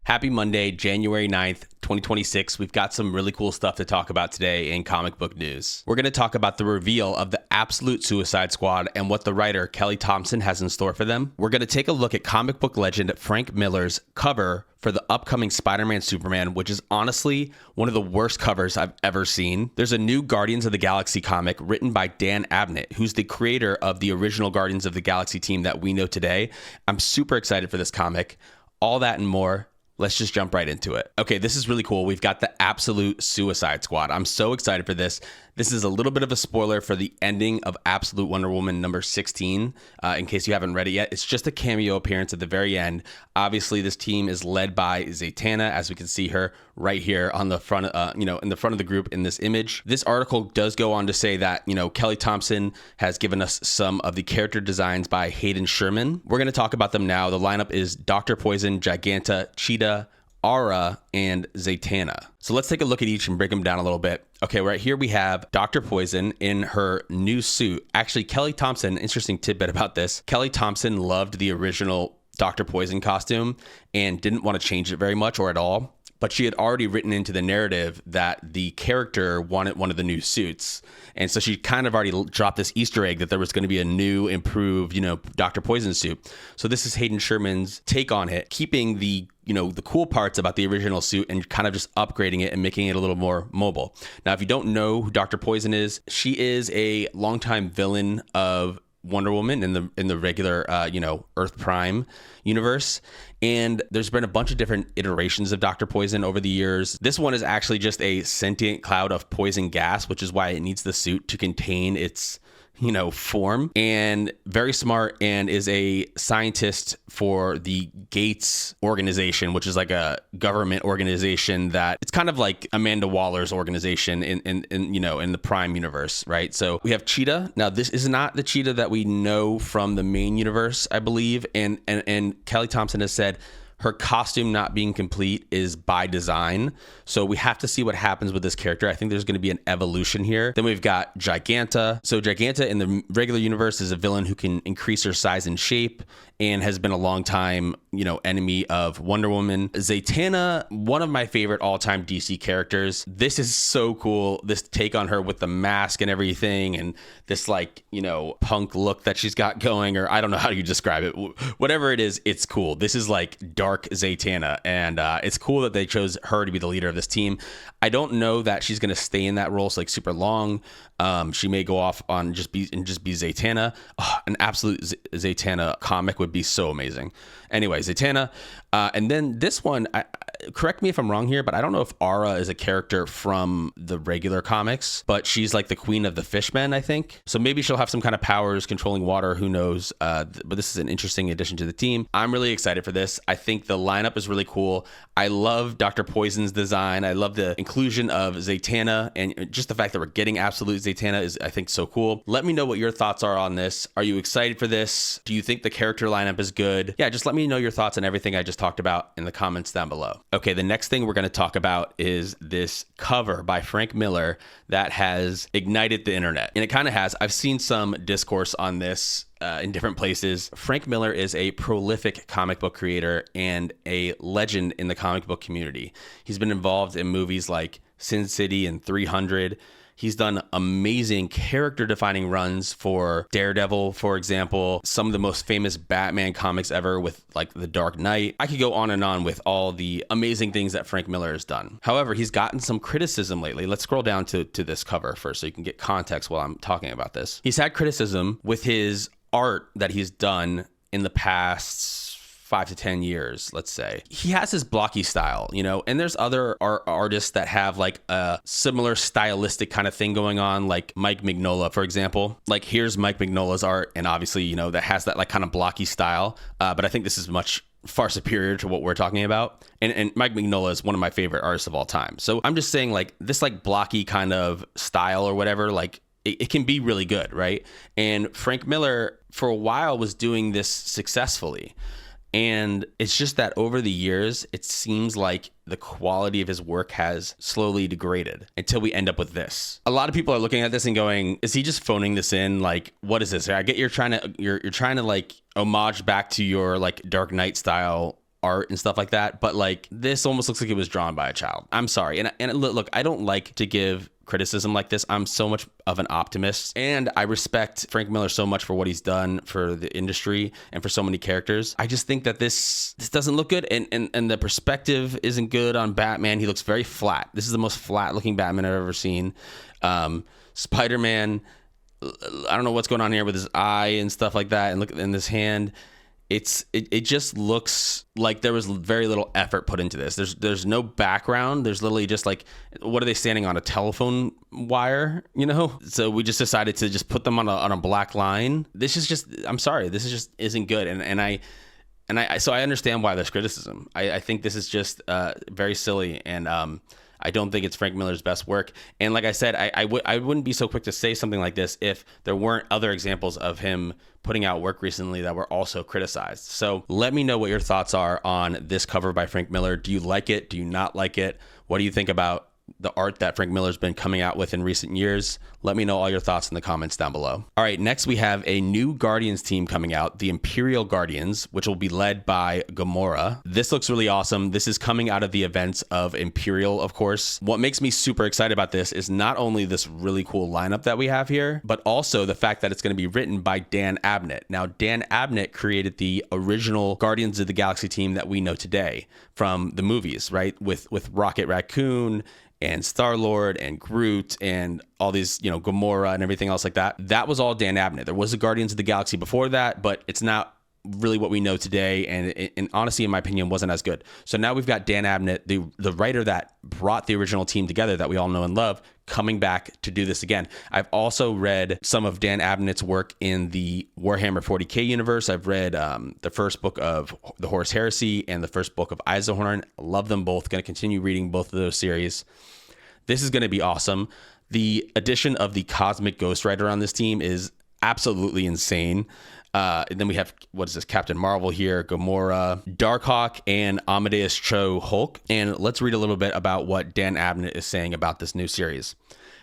Happy Monday, January 9th, 2026. We've got some really cool stuff to talk about today in comic book news. We're going to talk about the reveal of the absolute Suicide Squad and what the writer Kelly Thompson has in store for them. We're going to take a look at comic book legend Frank Miller's cover for the upcoming Spider-Man Superman, which is honestly one of the worst covers I've ever seen. There's a new Guardians of the Galaxy comic written by Dan Abnett, who's the creator of the original Guardians of the Galaxy team that we know today. I'm super excited for this comic. All that and more. Let's just jump right into it. Okay, this is really cool. We've got the absolute Suicide Squad. I'm so excited for this. This is a little bit of a spoiler for the ending of Absolute Wonder Woman number 16, in case you haven't read it yet. It's just a cameo appearance at the very end. Obviously, this team is led by Zatanna, as we can see her right here on the front, in the front of the group in this image. This article does go on to say that, Kelly Thompson has given us some of the character designs by Hayden Sherman. We're going to talk about them now. The lineup is Dr. Poison, Giganta, Cheetah, Aura, and Zatanna. So let's take a look at each and break them down a little bit. Okay, right here we have Dr. Poison in her new suit. Actually, Kelly Thompson, interesting tidbit about this. Kelly Thompson loved the original Dr. Poison costume and didn't want to change it very much or at all. But she had already written into the narrative that the character wanted one of the new suits. And so she kind of already dropped this Easter egg that there was going to be a new, improved, Dr. Poison suit. So this is Hayden Sherman's take on it, keeping the cool parts about the original suit and kind of just upgrading it and making it a little more mobile. Now, if you don't know who Dr. Poison is, she is a longtime villain of Wonder Woman in the regular Earth Prime universe, and there's been a bunch of different iterations of Dr. Poison over the years. This one is actually just a sentient cloud of poison gas, which is why it needs the suit to contain its form, and very smart, and is a scientist for the Gates organization, which is like a government organization that it's kind of like Amanda Waller's organization in the Prime universe, right? So we have Cheetah. Now, this is not the Cheetah that we know from the main universe, I believe, and Kelly Thompson has said her costume not being complete is by design. So we have to see what happens with this character. I think there's going to be an evolution here. Then we've got Giganta. So Giganta in the regular universe is a villain who can increase her size and shape and has been a long time, enemy of Wonder Woman. Zatanna, one of my favorite all-time DC characters. This is so cool. This take on her with the mask and everything, and this punk look that she's got going, or I don't know how you describe it. Whatever it is, it's cool. This is like dark Zatanna, and it's cool that they chose her to be the leader of this team. I don't know that she's going to stay in that role super long. She may go off on just be Zatanna. Oh, an absolute Zatanna comic would be so amazing. Anyway, Zatanna. And then this one, correct me if I'm wrong here, but I don't know if Aura is a character from the regular comics, but she's like the queen of the fishmen, I think. So maybe she'll have some kind of powers controlling water. Who knows? But this is an interesting addition to the team. I'm really excited for this. I think the lineup is really cool. I love Dr. Poison's design. I love the inclusion of Zatanna, and just the fact that we're getting absolute Zatanna is, I think, so cool. Let me know what your thoughts are on this. Are you excited for this? Do you think the character lineup is good? Yeah, just let me know your thoughts on everything I just talked about in the comments down below. Okay, the next thing we're going to talk about is this cover by Frank Miller that has ignited the internet. And it kind of has. I've seen some discourse on this in different places. Frank Miller is a prolific comic book creator and a legend in the comic book community. He's been involved in movies like Sin City and 300. He's done amazing character-defining runs for Daredevil, for example, some of the most famous Batman comics ever with like The Dark Knight. I could go on and on with all the amazing things that Frank Miller has done. However, he's gotten some criticism lately. Let's scroll down to this cover first so you can get context while I'm talking about this. He's had criticism with his art that he's done in the past 5 to 10 years, let's say. He has his blocky style, and there's other artists that have like a similar stylistic kind of thing going on, like Mike Mignola, for example. Like here's Mike Mignola's art, and obviously, that has that like kind of blocky style. But I think this is much far superior to what we're talking about. And Mike Mignola is one of my favorite artists of all time. So I'm just saying like this like blocky kind of style or whatever, like it can be really good, right? And Frank Miller for a while was doing this successfully. And it's just that over the years, it seems like the quality of his work has slowly degraded until we end up with this. A lot of people are looking at this and going, is he just phoning this in? Like, what is this? I get you're trying to like homage back to your like Dark Knight style art and stuff like that. But like this almost looks like it was drawn by a child. I'm sorry. And look, I don't like to give criticism like this. I'm so much of an optimist, and I respect Frank Miller so much for what he's done for the industry and for so many characters. I just think that this doesn't look good, and the perspective isn't good on Batman. He looks very flat. This is the most flat looking Batman I've ever seen. Spider-Man, I don't know what's going on here with his eye and stuff like that, and look in this hand. It just looks like there was very little effort put into this. There's no background. There's literally just like, what are they standing on, a telephone wire, you know? So we just decided to just put them on a black line. This is just, I'm sorry, this is just isn't good. So I understand why there's criticism. I think this is just very silly, and I don't think it's Frank Miller's best work. And like I said, I wouldn't be so quick to say something like this if there weren't other examples of him putting out work recently that were also criticized. So let me know what your thoughts are on this cover by Frank Miller. Do you like it? Do you not like it? What do you think about the art that Frank Miller's been coming out with in recent years? Let me know all your thoughts in the comments down below. All right, next we have a new Guardians team coming out, the Imperial Guardians, which will be led by Gamora. This looks really awesome. This is coming out of the events of Imperial, of course. What makes me super excited about this is not only this really cool lineup that we have here, but also the fact that it's going to be written by Dan Abnett. Now, Dan Abnett created the original Guardians of the Galaxy team that we know today from the movies, right? With Rocket Raccoon and Star-Lord and Groot and all these, you know, Gamora and everything else like that. That was all Dan Abnett. There was a Guardians of the Galaxy before that, but it's not really what we know today, and honestly, in my opinion, wasn't as good. So now we've got Dan Abnett, the writer that brought the original team together that we all know and love, coming back to do this again. I've also read some of Dan Abnett's work in the Warhammer 40K universe. I've read the first book of The Horus Heresy and the first book of Eisenhorn. Love them both. Going to continue reading both of those series. This is going to be awesome. The addition of the Cosmic Ghost Rider on this team is absolutely insane. And then we have, what is this, Captain Marvel here, Gamora, Darkhawk, and Amadeus Cho Hulk. And let's read a little bit about what Dan Abnett is saying about this new series.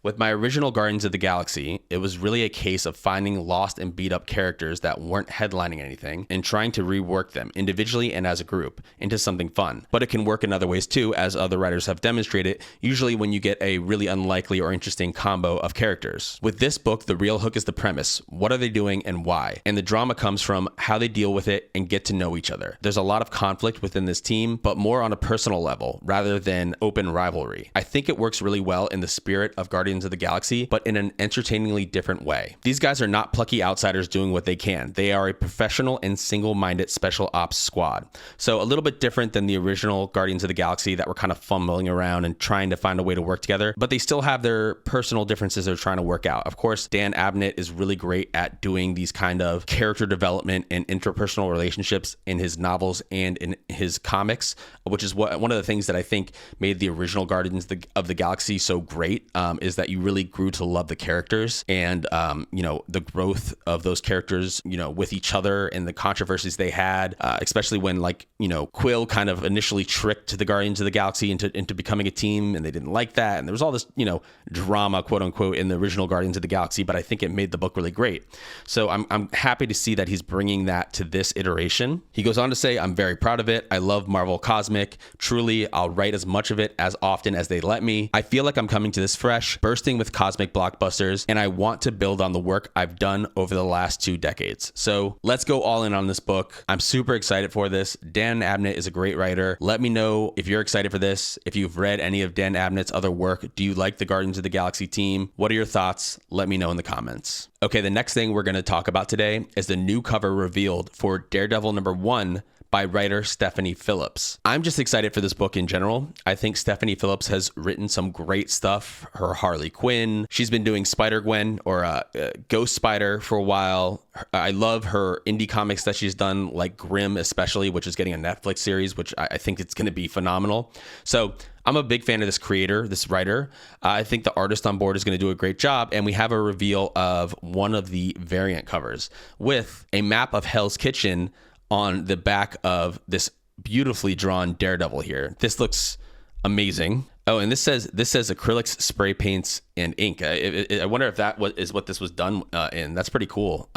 With my original Guardians of the Galaxy, it was really a case of finding lost and beat up characters that weren't headlining anything and trying to rework them individually and as a group into something fun. But it can work in other ways too, as other writers have demonstrated, usually when you get a really unlikely or interesting combo of characters. With this book, the real hook is the premise. What are they doing and why? And the drama comes from how they deal with it and get to know each other. There's a lot of conflict within this team, but more on a personal level rather than open rivalry. I think it works really well in the spirit of Guardians of the Galaxy, but in an entertainingly different way. These guys are not plucky outsiders doing what they can. They are a professional and single-minded special ops squad. So a little bit different than the original Guardians of the Galaxy that were kind of fumbling around and trying to find a way to work together, but they still have their personal differences they're trying to work out. Of course, Dan Abnett is really great at doing these kind of character development and interpersonal relationships in his novels and in his comics, which is one of the things that I think made the original Guardians of the Galaxy so great, is that you really grew to love the characters and, you know, the growth of those characters, you know, with each other and the controversies they had, especially when, like, you know, Quill kind of initially tricked the Guardians of the Galaxy into becoming a team, and they didn't like that. And there was all this, you know, drama, quote unquote, in the original Guardians of the Galaxy, but I think it made the book really great. So I'm happy to see that he's bringing that to this iteration. He goes on to say, I'm very proud of it. I love Marvel Cosmic. Truly, I'll write as much of it as often as they let me. I feel like I'm coming to this fresh, bursting with cosmic blockbusters, and I want to build on the work I've done over the last 2 decades. So let's go all in on this book. I'm super excited for this. Dan Abnett is a great writer. Let me know if you're excited for this. If you've read any of Dan Abnett's other work, do you like the Guardians of the Galaxy team? What are your thoughts? Let me know in the comments. Okay, the next thing we're going to talk about today is the new cover revealed for Daredevil #1 by writer Stephanie Phillips. I'm just excited for this book in general. I think Stephanie Phillips has written some great stuff. Her Harley Quinn. She's been doing Spider-Gwen or Ghost Spider for a while. I love her indie comics that she's done, like Grimm especially, which is getting a Netflix series, which I think it's going to be phenomenal. So I'm a big fan of this creator, this writer. I think the artist on board is going to do a great job. And we have a reveal of one of the variant covers with a map of Hell's Kitchen on the back of this beautifully drawn Daredevil here. This looks amazing. Oh, and this says acrylics, spray paints, and ink. I wonder if that is what this was done in. That's pretty cool.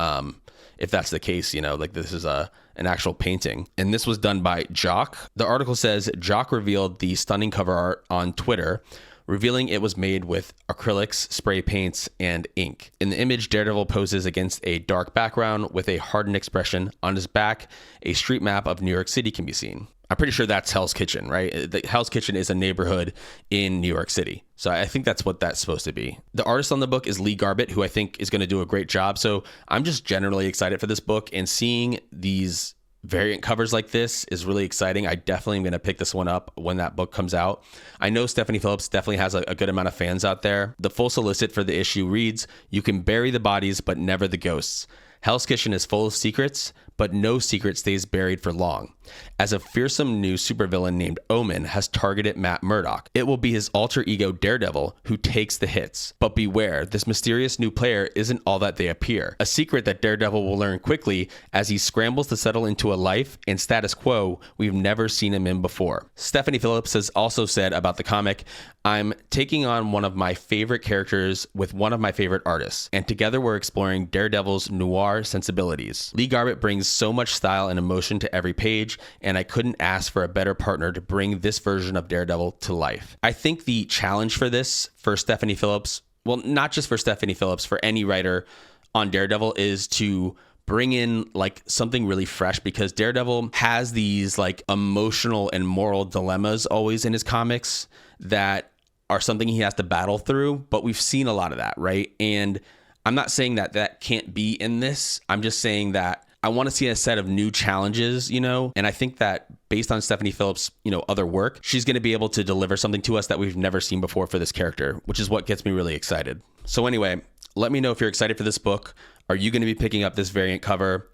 If that's the case, you know, like this is an an actual painting. And this was done by Jock. The article says Jock revealed the stunning cover art on Twitter, revealing it was made with acrylics, spray paints, and ink. In the image, Daredevil poses against a dark background with a hardened expression. On his back, a street map of New York City can be seen. I'm pretty sure that's Hell's Kitchen, right? The Hell's Kitchen is a neighborhood in New York City. So I think that's what that's supposed to be. The artist on the book is Lee Garbett, who I think is going to do a great job. So I'm just generally excited for this book, and seeing these variant covers like this is really exciting. I definitely am going to pick this one up when that book comes out. I know Stephanie Phillips definitely has a good amount of fans out there. The full solicit for the issue reads, "You can bury the bodies, but never the ghosts. Hell's Kitchen is full of secrets, but no secret stays buried for long, as a fearsome new supervillain named Omen has targeted Matt Murdock. It will be his alter ego Daredevil who takes the hits. But beware, this mysterious new player isn't all that they appear. A secret that Daredevil will learn quickly as he scrambles to settle into a life and status quo we've never seen him in before." Stephanie Phillips has also said about the comic, "I'm taking on one of my favorite characters with one of my favorite artists, and together we're exploring Daredevil's noir sensibilities. Lee Garbett brings so much style and emotion to every page, and I couldn't ask for a better partner to bring this version of Daredevil to life." I think the challenge for this, for Stephanie Phillips, well, not just for Stephanie Phillips, for any writer on Daredevil, is to bring in like something really fresh, because Daredevil has these like emotional and moral dilemmas always in his comics that are something he has to battle through, but we've seen a lot of that, right? And I'm not saying that that can't be in this. I'm just saying that I want to see a set of new challenges, you know, and I think that based on Stephanie Phillips', you know, other work, she's going to be able to deliver something to us that we've never seen before for this character, which is what gets me really excited. So anyway, let me know if you're excited for this book. Are you going to be picking up this variant cover?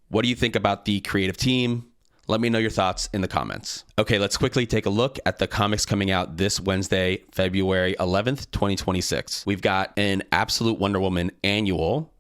What do you think about the creative team? Let me know your thoughts in the comments. Okay, let's quickly take a look at the comics coming out this Wednesday, February 11th, 2026. We've got an Absolute Wonder Woman annual.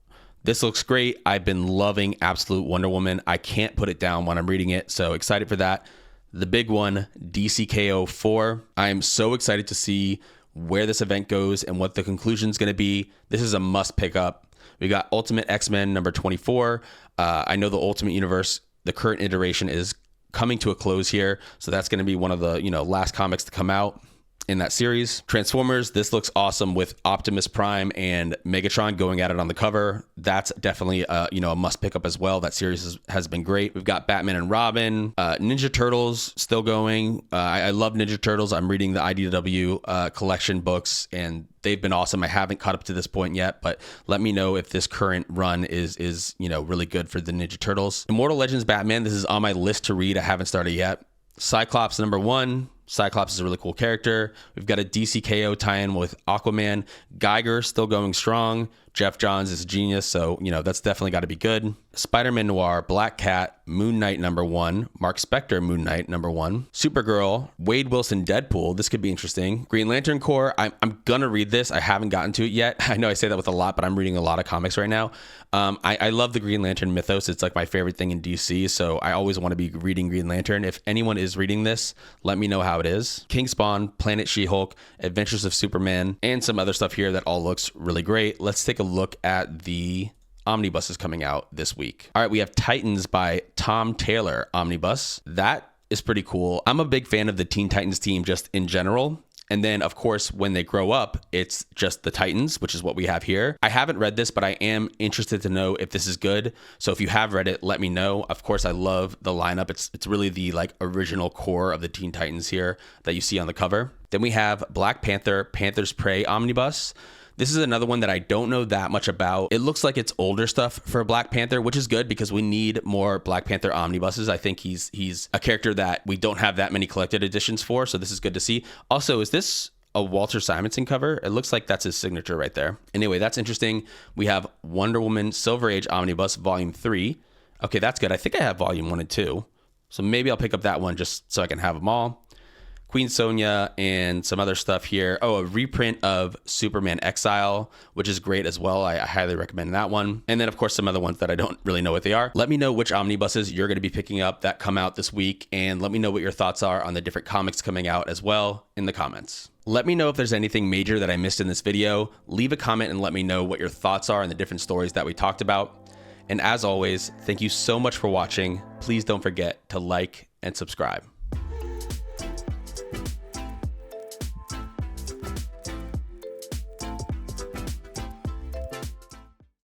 This looks great. I've been loving Absolute Wonder Woman. I can't put it down when I'm reading it, so excited for that. The big one, DCKO 4. I am so excited to see where this event goes and what the conclusion is going to be. This is a must pick up. We got Ultimate X-Men number 24. I know the Ultimate Universe, the current iteration, is coming to a close here, so that's going to be one of the, you know, last comics to come out in that series. Transformers, this looks awesome with Optimus Prime and Megatron going at it on the cover. That's definitely a must pick up as well. That series has been great. We've got Batman and Robin, Ninja Turtles still going. I love Ninja Turtles. I'm reading the IDW collection books, and they've been awesome. I haven't caught up to this point yet, but let me know if this current run is really good for the Ninja Turtles. Immortal Legends Batman, this is on my list to read. I haven't started yet. Cyclops number 1. Cyclops is a really cool character. We've got a DCKO tie-in with Aquaman. Geiger still going strong. Jeff Johns is a genius, so that's definitely got to be good. Spider-Man Noir, Black Cat, Moon Knight number 1, Mark Spector Moon Knight number 1, Supergirl, Wade Wilson Deadpool. This could be interesting. Green Lantern Corps. I'm gonna read this. I haven't gotten to it yet. I know I say that with a lot, but I'm reading a lot of comics right now. I love the Green Lantern mythos. It's like my favorite thing in DC, so I always want to be reading Green Lantern. If anyone is reading this, let me know how it is. King Spawn, Planet She-Hulk, Adventures of Superman, and some other stuff here that all looks really great. Let's take a look at the omnibuses coming out this week. All right, we have Titans by Tom Taylor omnibus. That is pretty cool. I'm a big fan of the Teen Titans team just in general. And then, of course, when they grow up, it's just the Titans, which is what we have here. I haven't read this, but I am interested to know if this is good. So if you have read it, let me know. Of course, I love the lineup. It's really the original core of the Teen Titans here that you see on the cover. Then we have Black Panther, Panther's Prey omnibus. This is another one that I don't know that much about. It looks like it's older stuff for Black Panther, which is good because we need more Black Panther omnibuses. I think he's a character that we don't have that many collected editions for, so this is good to see. Also, is this a Walter Simonson cover? It looks like that's his signature right there. Anyway, that's interesting. We have Wonder Woman Silver Age Omnibus Volume 3. Okay, that's good. I think I have Volume 1 and 2, so maybe I'll pick up that one just so I can have them all. Queen Sonia and some other stuff here. Oh, a reprint of Superman Exile, which is great as well. I highly recommend that one. And then, of course, some other ones that I don't really know what they are. Let me know which omnibuses you're going to be picking up that come out this week. And let me know what your thoughts are on the different comics coming out as well in the comments. Let me know if there's anything major that I missed in this video. Leave a comment and let me know what your thoughts are on the different stories that we talked about. And as always, thank you so much for watching. Please don't forget to like and subscribe.